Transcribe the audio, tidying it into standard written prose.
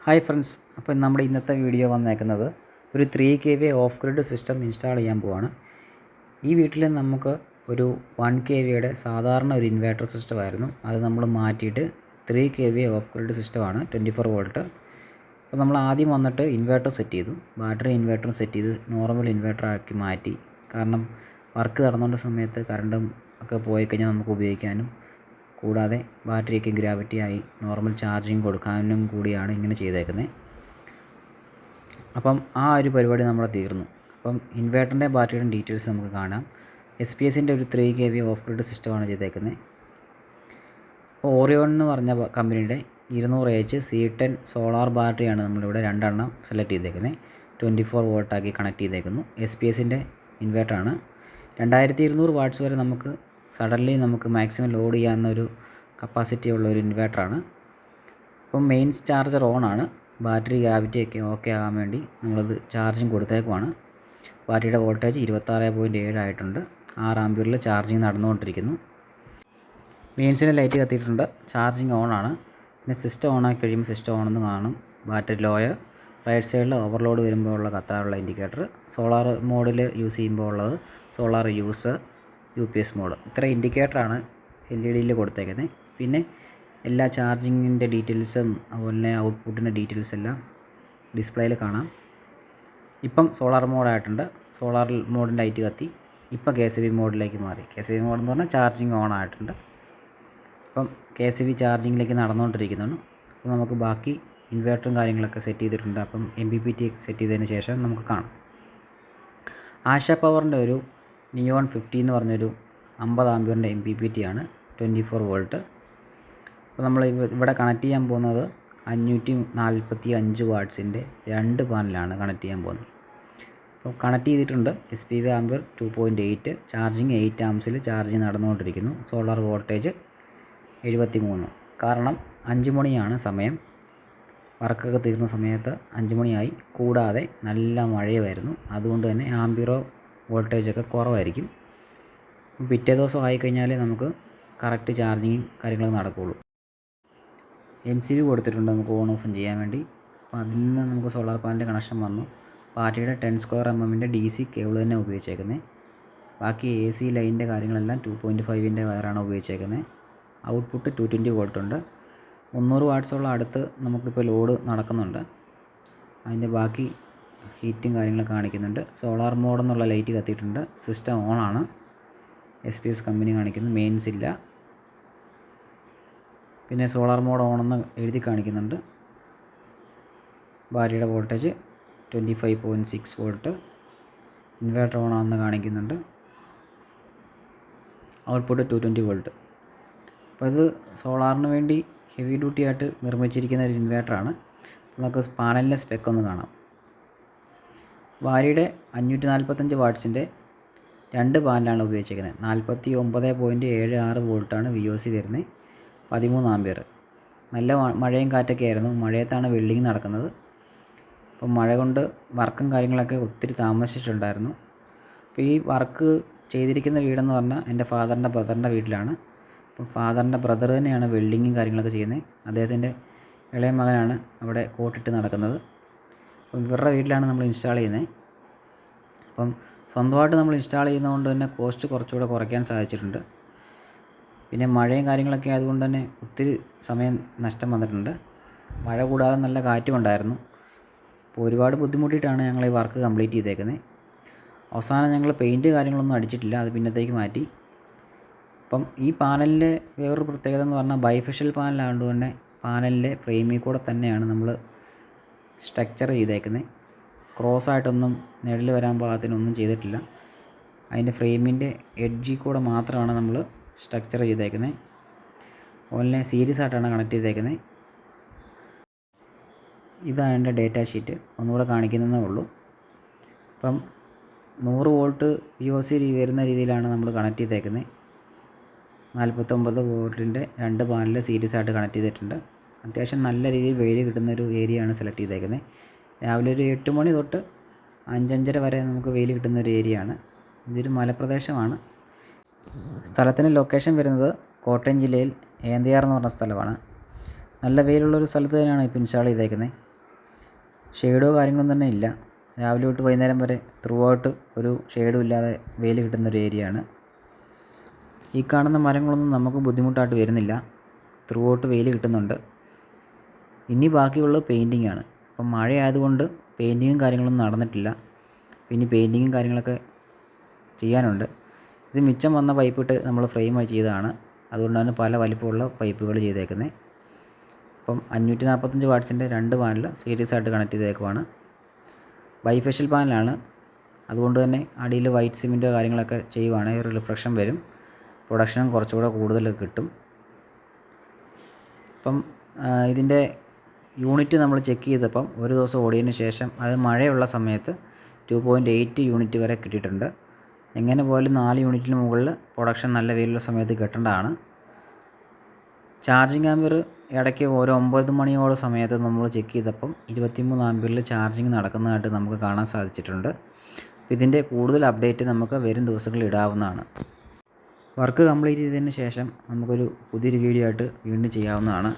Hi friends, അപ്പോൾ നമ്മുടെ ഇന്നത്തെ വീഡിയോ വന്നേക്കുന്നത് ഒരു 3 kVA off grid system install ചെയ്യാൻ പോവാണ്. ഈ വീട്ടിൽ നമുക്ക് ഒരു 1 kVAയുടെ സാധാരണ ഒരു ഇൻവേർട്ടർ സിസ്റ്റമായിരുന്നു. അത് നമ്മൾ മാറ്റിയിട്ട് 3 kVA ഓഫ് ഗ്രിഡ് സിസ്റ്റമാണ്, 24 വോൾട്ട്. അപ്പോൾ നമ്മൾ ആദ്യം വന്നിട്ട് ഇൻവേർട്ടർ സെറ്റ് ചെയ്തു, ബാറ്ററി ഇൻവേർട്ടർ സെറ്റ് ചെയ്ത് നോർമൽ ഇൻവേർട്ടർ ആക്കി മാറ്റി. കാരണം വർക്ക് നടന്നുകൊണ്ട സമയത്ത് കറണ്ടും ഒക്കെ പോയി കഴിഞ്ഞാൽ നമുക്ക് ഉപയോഗിക്കാനും, കൂടാതെ ബാറ്ററിക്ക് ഗ്രാവിറ്റി ആയി നോർമൽ ചാർജിങ് കൊടുക്കാനും കൂടിയാണ് ഇങ്ങനെ ചെയ്തേക്കുന്നത്. അപ്പം ആ ഒരു പരിപാടി നമ്മുടെ തീർന്നു. അപ്പം ഇൻവേർട്ടറിൻ്റെ ബാറ്ററിയുടെ ഡീറ്റെയിൽസ് നമുക്ക് കാണാം. SPS-ൻ്റെ ഒരു 3 kVA ഓഫ് ഗ്രിഡ് സിസ്റ്റമാണ് ചെയ്തേക്കുന്നത്. അപ്പോൾ ഓറിയോൺ എന്ന് പറഞ്ഞ കമ്പനിയുടെ 200H C10 സോളാർ ബാറ്ററിയാണ് നമ്മളിവിടെ 2 എണ്ണം സെലക്ട് ചെയ്തേക്കുന്നത്. 24 വോൾട്ടാക്കി കണക്ട് ചെയ്തേക്കുന്നു. SPS-ൻ്റെ ഇൻവേർട്ടറാണ്. 2200 വാട്ട്സ് വരെ നമുക്ക് സഡൻലി നമുക്ക് മാക്സിമം ലോഡ് ചെയ്യാവുന്നൊരു കപ്പാസിറ്റി ഉള്ള ഒരു ഇൻവേർട്ടറാണ്. അപ്പം മെയിൻസ് ചാർജർ ഓണാണ്. ബാറ്ററി ഗ്രാവിറ്റിയൊക്കെ ഓക്കെ ആകാൻ വേണ്ടി നമ്മളത് ചാർജിങ് കൊടുത്തേക്കുവാണ്. ബാറ്ററിയുടെ വോൾട്ടേജ് 26.7 ആയിട്ടുണ്ട്. 6 ആമ്പിയറിൽ ചാർജിങ് നടന്നുകൊണ്ടിരിക്കുന്നു. മെയിൻസിൻ്റെ ലൈറ്റ് കത്തിയിട്ടുണ്ട്. ചാർജിങ് ഓണാണ്. പിന്നെ സിസ്റ്റം ഓണാക്കി കഴിയുമ്പോൾ സിസ്റ്റം ഓണെന്ന് കാണും. ബാറ്ററി ലോയർ റൈറ്റ് സൈഡിൽ ഓവർലോഡ് വരുമ്പോൾ ഉള്ള കത്താനുള്ള ഇൻഡിക്കേറ്റർ, സോളാർ മോഡിൽ യൂസ് ചെയ്യുമ്പോൾ ഉള്ളത് സോളാർ യൂസ്, UPS മോഡ്. ഇത്ര ഇൻഡിക്കേറ്ററാണ് LED കൊടുത്തേക്കുന്നത്. പിന്നെ എല്ലാ ചാർജിങ്ങിൻ്റെ ഡീറ്റെയിൽസും അതുപോലെ തന്നെ ഔട്ട്പുട്ടിൻ്റെ ഡീറ്റെയിൽസ് എല്ലാം ഡിസ്പ്ലേയിൽ കാണാം. ഇപ്പം സോളാർ മോഡായിട്ടുണ്ട്. സോളാർ മോഡിൻ്റെ ലൈറ്റ് കത്തി. ഇപ്പം KCB മോഡിലേക്ക് മാറി. KCB മോഡ് എന്ന് പറഞ്ഞാൽ ചാർജിങ് ഓൺ ആയിട്ടുണ്ട്. ഇപ്പം KCB ചാർജിങ്ങിലേക്ക് നടന്നുകൊണ്ടിരിക്കുന്നതാണ്. അപ്പോൾ നമുക്ക് ബാക്കി ഇൻവേർട്ടറും കാര്യങ്ങളൊക്കെ സെറ്റ് ചെയ്തിട്ടുണ്ട്. അപ്പം MPPT സെറ്റ് ചെയ്തതിന് ശേഷം നമുക്ക് കാണാം. ആശ പവറിൻ്റെ ഒരു നിയോൺ 50 എന്ന് പറഞ്ഞൊരു 50 ആമ്പിയറിൻ്റെ MPPT ആണ്, 24 വോൾട്ട്. അപ്പോൾ നമ്മൾ ഇവിടെ കണക്ട് ചെയ്യാൻ പോകുന്നത് 545 വാട്ട്സിൻ്റെ 2 പാനലാണ് കണക്ട് ചെയ്യാൻ പോകുന്നത്. അപ്പോൾ കണക്ട് ചെയ്തിട്ടുണ്ട്. SPV ആമ്പിയർ 2.8, ചാർജിങ് 8 ആംസിൽ ചാർജിങ് നടന്നുകൊണ്ടിരിക്കുന്നു. Solar voltage 73. കാരണം 5 മണിയാണ് സമയം. വർക്കൊക്കെ തീർന്ന സമയത്ത് 5 മണിയായി. കൂടാതെ നല്ല മഴയുമായിരുന്നു. അതുകൊണ്ട് തന്നെ ആമ്പിയറോ വോൾട്ടേജൊക്കെ കുറവായിരിക്കും. പിറ്റേ ദിവസം ആയിക്കഴിഞ്ഞാൽ നമുക്ക് കറക്റ്റ് ചാർജിങ് കാര്യങ്ങളൊക്കെ നടക്കുകയുള്ളൂ. MCB കൊടുത്തിട്ടുണ്ട് നമുക്ക് ഓൺ ഓഫും ചെയ്യാൻ വേണ്ടി. അപ്പോൾ അതിൽ നിന്ന് നമുക്ക് സോളാർ പാനലിൻ്റെ കണക്ഷൻ വന്നു. ബാറ്ററിയുടെ 10² mm DC കേബിൾ തന്നെ ഉപയോഗിച്ചേക്കുന്നത്. ബാക്കി AC ലൈനിൻ്റെ കാര്യങ്ങളെല്ലാം 2.5-ൻ്റെ വയറാണ് ഉപയോഗിച്ചേക്കുന്നത്. ഔട്ട്പുട്ട് 220 വോൾട്ട് ഉണ്ട്. 300 വാട്ട്സുള്ള അടുത്ത് നമുക്കിപ്പോൾ ലോഡ് നടക്കുന്നുണ്ട്. അതിൻ്റെ ബാക്കി ഹീറ്റും കാര്യങ്ങളൊക്കെ കാണിക്കുന്നുണ്ട്. സോളാർ മോഡ് എന്നുള്ള ലൈറ്റ് കത്തിയിട്ടുണ്ട്. സിസ്റ്റം ഓണാണ്. SPS കമ്പനി കാണിക്കുന്നു. മെയിൻസ് ഇല്ല. പിന്നെ സോളാർ മോഡ് ഓണെന്ന് എഴുതി കാണിക്കുന്നുണ്ട്. ബാറ്ററിയുടെ വോൾട്ടേജ് 25.6 വോൾട്ട്. ഇൻവേർട്ടർ ഓണാണെന്ന് കാണിക്കുന്നുണ്ട്. Output 220 volt. അപ്പോൾ ഇത് സോളാറിന് വേണ്ടി ഹെവി ഡ്യൂട്ടി ആയിട്ട് നിർമ്മിച്ചിരിക്കുന്ന ഒരു ഇൻവേർട്ടറാണ്. നമുക്ക് പാനലിൻ്റെ സ്പെക്ക് ഒന്ന് കാണാം. ബാറ്ററിയുടെ 545 വാട്ട്സിൻ്റെ 2 പാനലാണ് ഉപയോഗിച്ചിരിക്കുന്നത്. 49.76 വോൾട്ടാണ് VOC വരുന്നത്. 13 ആമ്പിയർ. നല്ല മഴയും കാറ്റൊക്കെ ആയിരുന്നു. മഴയത്താണ് വെൽഡിങ് നടക്കുന്നത്. അപ്പം മഴ കൊണ്ട് വർക്കും കാര്യങ്ങളൊക്കെ ഒത്തിരി താമസിച്ചിട്ടുണ്ടായിരുന്നു. അപ്പോൾ ഈ വർക്ക് ചെയ്തിരിക്കുന്ന വീടെന്ന് പറഞ്ഞാൽ എൻ്റെ ഫാദറിൻ്റെ ബ്രദറിൻ്റെ വീട്ടിലാണ്. അപ്പം ഫാദറിൻ്റെ ബ്രദർ തന്നെയാണ് വെൽഡിങ്ങും കാര്യങ്ങളൊക്കെ ചെയ്യുന്നത്. അദ്ദേഹത്തിൻ്റെ ഇളയ മകനാണ് അവിടെ കോട്ടിട്ട് നടക്കുന്നത്. അപ്പം ഇവരുടെ വീട്ടിലാണ് നമ്മൾ ഇൻസ്റ്റാൾ ചെയ്യുന്നത്. അപ്പം സ്വന്തമായിട്ട് നമ്മൾ ഇൻസ്റ്റാൾ ചെയ്യുന്നതുകൊണ്ട് തന്നെ കോസ്റ്റ് കുറച്ചുകൂടെ കുറയ്ക്കാൻ സാധിച്ചിട്ടുണ്ട്. പിന്നെ മഴയും കാര്യങ്ങളൊക്കെ ആയതുകൊണ്ട് തന്നെ ഒത്തിരി സമയം നഷ്ടം വന്നിട്ടുണ്ട്. മഴ കൂടാതെ നല്ല കാറ്റും ഉണ്ടായിരുന്നു. അപ്പോൾ ഒരുപാട് ബുദ്ധിമുട്ടിയിട്ടാണ് ഞങ്ങൾ ഈ വർക്ക് കംപ്ലീറ്റ് ചെയ്തേക്കുന്നത്. അവസാനം ഞങ്ങൾ പെയിൻറ്റ് കാര്യങ്ങളൊന്നും അടിച്ചിട്ടില്ല, അത് പിന്നത്തേക്ക് മാറ്റി. അപ്പം ഈ പാനലിൻ്റെ വേറൊരു പ്രത്യേകത എന്ന് പറഞ്ഞാൽ ബൈഫഷ്യൽ പാനലായതുകൊണ്ട് തന്നെ പാനലിൻ്റെ ഫ്രെയിമിൽ കൂടെ തന്നെയാണ് നമ്മൾ സ്ട്രക്ചർ ചെയ്തേക്കുന്നത്. ക്രോസായിട്ടൊന്നും നിഴൽ വരാൻ പാകത്തിനൊന്നും ചെയ്തിട്ടില്ല. അതിൻ്റെ ഫ്രെയിമിൻ്റെ എഡ്ജിൽ കൂടെ മാത്രമാണ് നമ്മൾ സ്ട്രക്ചർ ചെയ്തേക്കുന്നത്. അതുപോലെ സീരീസ് ആയിട്ടാണ് കണക്ട് ചെയ്തേക്കുന്നത്. ഇതാണ് എൻ്റെ ഡേറ്റാ ഷീറ്റ്. ഒന്നുകൂടെ കാണിക്കുന്നതേ ഉള്ളൂ. അപ്പം 100 വോൾട്ട് VOC വരുന്ന രീതിയിലാണ് നമ്മൾ കണക്ട് ചെയ്തേക്കുന്നത്. 49 വോൾട്ടിൻ്റെ 2 പാനൽ സീരീസ് ആയിട്ട് കണക്ട് ചെയ്തിട്ടുണ്ട്. അത്യാവശ്യം നല്ല രീതിയിൽ വെയിൽ കിട്ടുന്നൊരു ഏരിയയാണ് സെലക്ട് ചെയ്തേക്കുന്നത്. രാവിലെ ഒരു 8 മണി തൊട്ട് 5-5:30 വരെ നമുക്ക് വെയിൽ കിട്ടുന്നൊരു ഏരിയയാണ്. ഇതൊരു മലപ്രദേശമാണ്. സ്ഥലത്തിൻ്റെ ലൊക്കേഷൻ വരുന്നത് കോട്ടയം ജില്ലയിൽ ഏന്തയാർ എന്ന് പറഞ്ഞ സ്ഥലമാണ്. നല്ല വെയിലുള്ളൊരു സ്ഥലത്ത് തന്നെയാണ് ഇപ്പോൾ ഇൻസ്റ്റാൾ ചെയ്തേക്കുന്നത്. ഷെയ്ഡോ കാര്യങ്ങളൊന്നും തന്നെ ഇല്ല. രാവിലെ തൊട്ട് വൈകുന്നേരം വരെ ത്രൂ ഔട്ട് ഒരു ഷെയ്ഡും ഇല്ലാതെ വെയിൽ കിട്ടുന്നൊരു ഏരിയയാണ്. ഈ കാണുന്ന മരങ്ങളൊന്നും നമുക്ക് ബുദ്ധിമുട്ടായിട്ട് വരുന്നില്ല. ത്രൂ ഔട്ട് വെയിൽ കിട്ടുന്നുണ്ട്. ഇനി ബാക്കിയുള്ളത് പെയിൻറ്റിംഗ് ആണ്. അപ്പം മഴയായതുകൊണ്ട് പെയിൻറ്റിങ്ങും കാര്യങ്ങളൊന്നും നടന്നിട്ടില്ല. ഇനി പെയിൻറ്റിങ്ങും കാര്യങ്ങളൊക്കെ ചെയ്യാനുണ്ട്. ഇത് മിച്ചം വന്ന പൈപ്പിട്ട് നമ്മൾ ഫ്രെയിം ചെയ്തതാണ്. അതുകൊണ്ടാണ് പല വലിപ്പമുള്ള പൈപ്പുകൾ ചെയ്തേക്കുന്നത്. അപ്പം 545 വാട്ട്സിൻ്റെ 2 പാനൽ സീരീസ് ആയിട്ട് കണക്ട് ചെയ്തേക്കുവാണ്. ബൈഫേഷ്യൽ പാനലാണ്. അതുകൊണ്ട് തന്നെ അടിയിൽ വൈറ്റ് സിമെൻറ്റോ കാര്യങ്ങളൊക്കെ ചെയ്യുവാണെങ്കിൽ റിഫ്ലക്ഷൻ വരും. പ്രൊഡക്ഷനും കുറച്ചുകൂടെ കൂടുതൽ കിട്ടും. അപ്പം ഇതിൻ്റെ യൂണിറ്റ് നമ്മൾ ചെക്ക് ചെയ്തപ്പം ഒരു ദിവസം ഓടിയതിന് ശേഷം അത് മഴയുള്ള സമയത്ത് 2.8 യൂണിറ്റ് വരെ കിട്ടിയിട്ടുണ്ട്. എങ്ങനെ പോയാലും 4 യൂണിറ്റിന് മുകളിൽ പ്രൊഡക്ഷൻ നല്ല വെയിലുള്ള സമയത്ത് കിട്ടേണ്ടതാണ്. ചാർജിങ് ആമ്പിയർ ഇടയ്ക്ക് ഒരു 9 മണിയോളം സമയത്ത് നമ്മൾ ചെക്ക് ചെയ്തപ്പം 23 ആമ്പിയറിൽ ചാർജിങ് നടക്കുന്നതായിട്ട് നമുക്ക് കാണാൻ സാധിച്ചിട്ടുണ്ട്. അപ്പോൾ ഇതിൻ്റെ കൂടുതൽ അപ്ഡേറ്റ് നമുക്ക് വരും ദിവസങ്ങളിൽ ഇടാവുന്നതാണ്. വർക്ക് കംപ്ലീറ്റ് ചെയ്തതിന് ശേഷം നമുക്കൊരു പുതിയൊരു വീഡിയോ ആയിട്ട് വീണ്ടും ചെയ്യാവുന്നതാണ്.